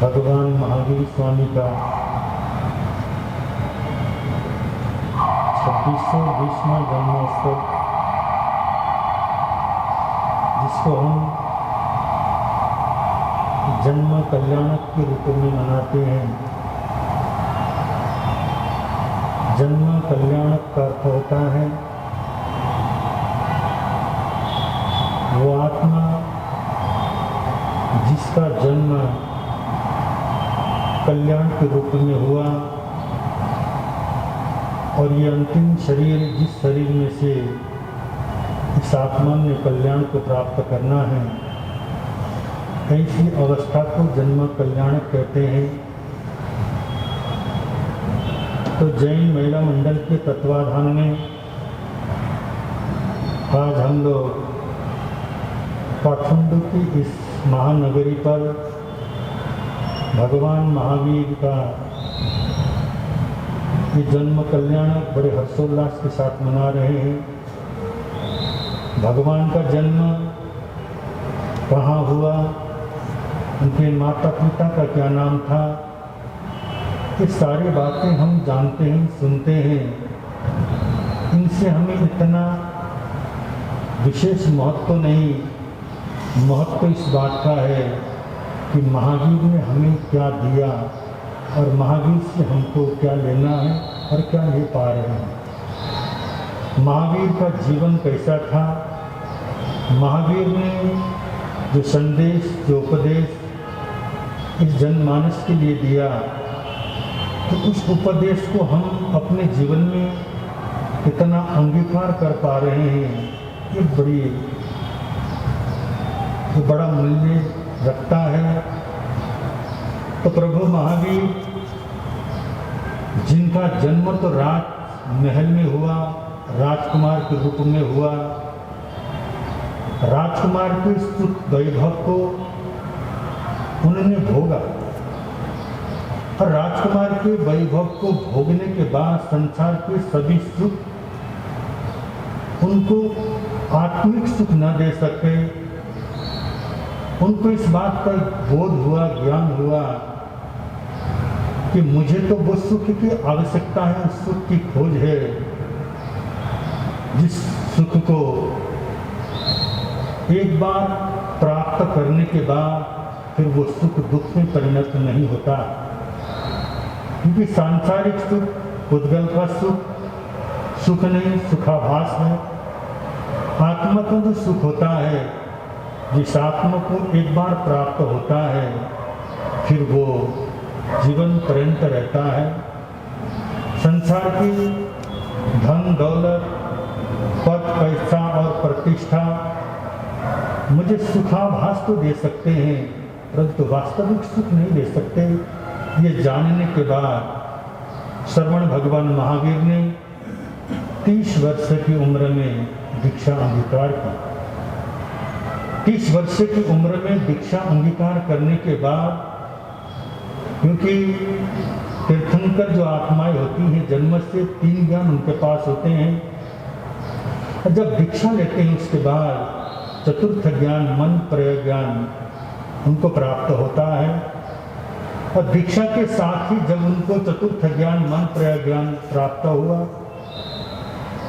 भगवान महावीर स्वामी का 26वां जन्मोत्सव, जिसको हम जन्म कल्याणक के रूप में मनाते हैं। जन्म कल्याणक का अर्थ होता है वो आत्मा जिसका जन्म कल्याण के रूप में हुआ और ये अंतिम शरीर जिस शरीर में से इस आत्मा ने कल्याण को प्राप्त करना है, ऐसी अवस्था को जन्म कल्याणक कहते हैं। तो जैन महिला मंडल के तत्वाधान में आज हम लोग पाखंड की इस महानगरी पर भगवान महावीर का ये जन्म कल्याण बड़े हर्षोल्लास के साथ मना रहे हैं। भगवान का जन्म कहाँ हुआ, उनके माता पिता का क्या नाम था, ये सारी बातें हम जानते हैं, सुनते हैं। इनसे हमें इतना विशेष महत्व नहीं, महत्व इस बात का है कि महावीर ने हमें क्या दिया और महावीर से हमको क्या लेना है और क्या ले पा रहे हैं। महावीर का जीवन कैसा था, महावीर ने जो संदेश, जो उपदेश इस जनमानस के लिए दिया, तो उस उपदेश को हम अपने जीवन में कितना अंगीकार कर पा रहे हैं, ये बड़ा मूल्य रखता है। तो प्रभु महावीर जिनका जन्म तो राज महल में हुआ, राजकुमार के रूप में हुआ, राजकुमार के सुख वैभव को उन्होंने भोगा और राजकुमार के वैभव को भोगने के बाद संसार के सभी सुख उनको आत्मिक सुख न दे सके। उनको इस बात का बोध हुआ, ज्ञान हुआ कि मुझे तो वो सुख की आवश्यकता है, उस सुख की खोज है जिस सुख को एक बार प्राप्त करने के बाद फिर वो सुख दुख में परिणत नहीं होता। क्योंकि सांसारिक सुख उद्गल का सुख नहीं, सुखाभास है। आत्मा का जो सुख होता है, जिस आत्मा को एक बार प्राप्त होता है फिर वो जीवन पर्यंत रहता है। संसार की धन दौलत, पद पैसा और प्रतिष्ठा मुझे सुखाभास तो दे सकते हैं, परंतु वास्तविक सुख नहीं दे सकते। ये जानने के बाद श्रवण भगवान महावीर ने 30 वर्ष की उम्र में दीक्षा अंगीकार की। 30 वर्ष की उम्र में दीक्षा अंगीकार करने के बाद, क्योंकि तीर्थंकर जो आत्माएं होती हैं जन्म से 3 ज्ञान उनके पास होते हैं, और जब दीक्षा लेते हैं उसके बाद चतुर्थ ज्ञान मन प्रयोग ज्ञान उनको प्राप्त होता है। और दीक्षा के साथ ही जब उनको चतुर्थ ज्ञान मन प्रयोग ज्ञान प्राप्त हुआ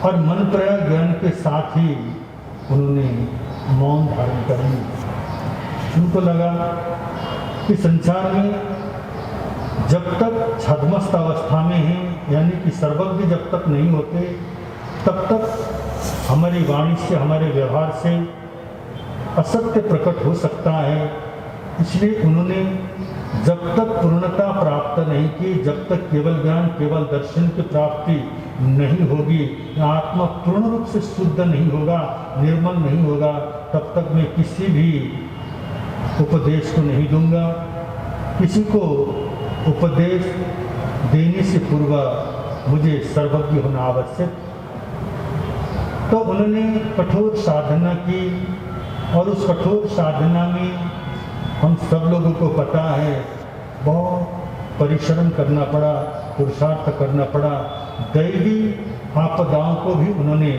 और मन प्रयोग ज्ञान के साथ ही उन्होंने मौन धारण कर ली। उनको लगा कि संसार में जब तक छद्मस्त अवस्था में हैं, यानी कि सर्वज्ञ जब तक नहीं होते, तब तक हमारी वाणी से हमारे व्यवहार से असत्य प्रकट हो सकता है। इसलिए उन्होंने जब तक पूर्णता प्राप्त नहीं की, जब तक केवल ज्ञान केवल दर्शन की प्राप्ति नहीं होगी, आत्मा पूर्ण रूप से शुद्ध नहीं होगा, निर्मल नहीं होगा, तब तक मैं किसी भी उपदेश को नहीं दूंगा। किसी को उपदेश देने से पूर्व मुझे सर्वज्ञ होना आवश्यक। तो उन्होंने कठोर साधना की और उस कठोर साधना में हम सब लोगों को पता है बहुत परिश्रम करना पड़ा, पुरुषार्थ करना पड़ा, दैवी आपदाओं को भी उन्होंने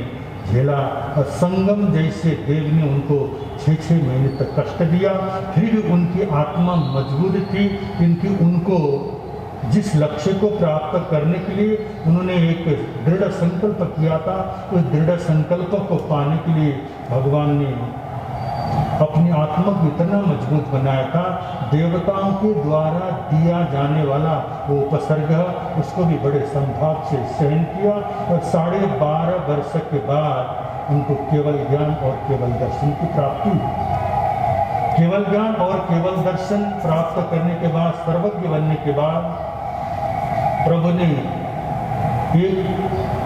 झेला और संगम जैसे देव ने उनको 6-6 महीने तक कष्ट दिया, फिर भी उनकी आत्मा मजबूत थी, क्योंकि उनको जिस लक्ष्य को प्राप्त करने के लिए उन्होंने एक दृढ़ संकल्प किया था, उस दृढ़ संकल्प को पाने के लिए भगवान ने अपनी आत्मा को इतना मजबूत बनाया था। देवताओं के द्वारा दिया जाने वाला वो उपसर्ग उसको भी बड़े संभाव से सहन किया और 12.5 वर्ष के बाद उनको केवल ज्ञान और केवल दर्शन की प्राप्ति हुई। केवल ज्ञान और केवल दर्शन प्राप्त करने के बाद, सर्वज्ञ बनने के बाद, प्रभु ने एक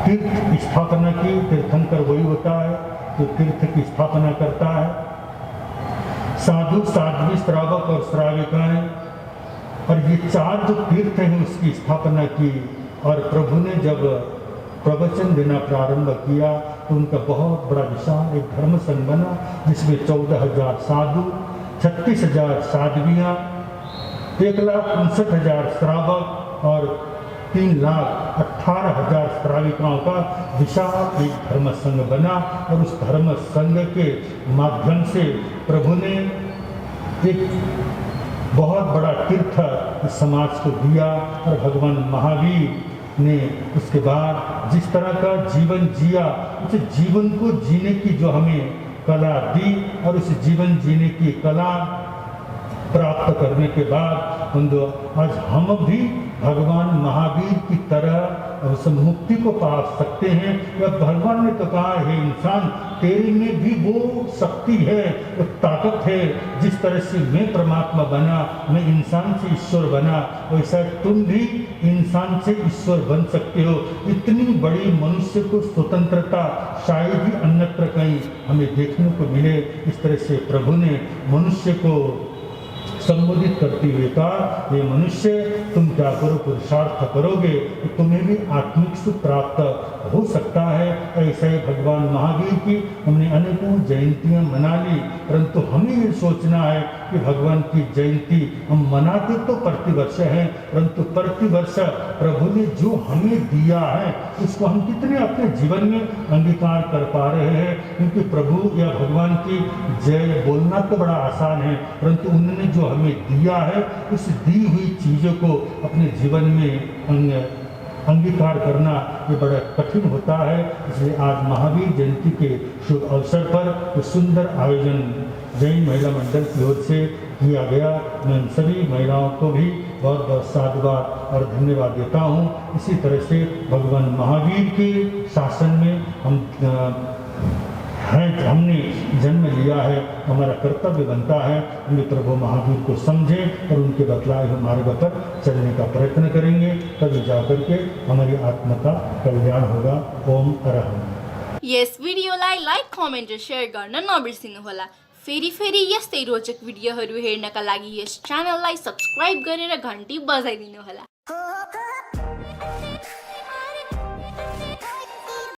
तीर्थ स्थापना की। तीर्थंकर वही होता है जो तीर्थ की स्थापना करता है। साधु, साध्वी, श्रावक और श्राविकाएं, और ये 4 जो तीर्थ हैं उसकी स्थापना की। और प्रभु ने जब प्रवचन देना प्रारंभ किया तो उनका बहुत बड़ा विशाल एक धर्म संघ बना, जिसमें 14,000 साधु, 36,000 साध्वियाँ, 1,59,000 श्रावक और 3,18,000 श्राविकाओं का विशाल एक धर्म संघ बना। और उस धर्म संघ के माध्यम से प्रभु ने एक बहुत बड़ा तीर्थ समाज को दिया। और भगवान महावीर ने उसके बाद जिस तरह का जीवन जिया, उस जीवन को जीने की जो हमें कला दी, और उस जीवन जीने की कला प्राप्त करने के बाद आज हम भी भगवान महावीर की तरह उस मुक्ति को पा सकते हैं। या भगवान ने तो कहा है, इंसान तेरे में भी वो शक्ति है, वो ताकत है, जिस तरह से मैं परमात्मा बना, मैं इंसान से ईश्वर बना, वैसा तुम भी इंसान से ईश्वर बन सकते हो। इतनी बड़ी मनुष्य को स्वतंत्रता शायद ही अन्यत्र कहीं हमें देखने को मिले। इस तरह से प्रभु ने मनुष्य को संबोधित करते हुए कहा, ये मनुष्य तुम क्या करो, पुरुषार्थ करोगे तो तुम्हें भी आत्मिक सुख प्राप्त हो सकता है। ऐसा ही भगवान महावीर की हमने अनेकों जयंतियां मना ली, परंतु हमें ये सोचना है कि भगवान की जयंती हम मनाते तो प्रतिवर्ष हैं, परंतु प्रतिवर्ष प्रभु ने जो हमें दिया है उसको हम कितने अपने जीवन में अंगीकार कर पा रहे हैं। क्योंकि प्रभु या भगवान की जय बोलना तो बड़ा आसान है, परंतु उन्होंने जो हमें दिया है उस दी हुई चीज़ों को अपने जीवन में अंगीकार करना ये बड़ा कठिन होता है। इसलिए आज महावीर जयंती के शुभ अवसर पर सुंदर आयोजन जैन महिला मंडल की ओर से किया गया। मैं सभी महिलाओं को भी बहुत बहुत साधुवाद और धन्यवाद देता हूँ। इसी तरह से भगवान महावीर के शासन में हमने जन्म लिया है, हमारा कर्तव्य बनता है हम प्रभु महावीर को समझें और उनके बतलाए हुए मार्ग पर चलने का प्रयत्न करेंगे, तभी जाकर के हमारी आत्मा का कल्याण होगा। ओम अरहम। यस भिडियोलाई लाइक, कमेन्ट र शेयर गर्न नबिर्सिनुहोला। फेरि यस्तै रोचक भिडियोहरू हेर्नका लागि यस च्यानललाई सब्स्क्राइब गरेर घन्टी बजाइदिनुहोला।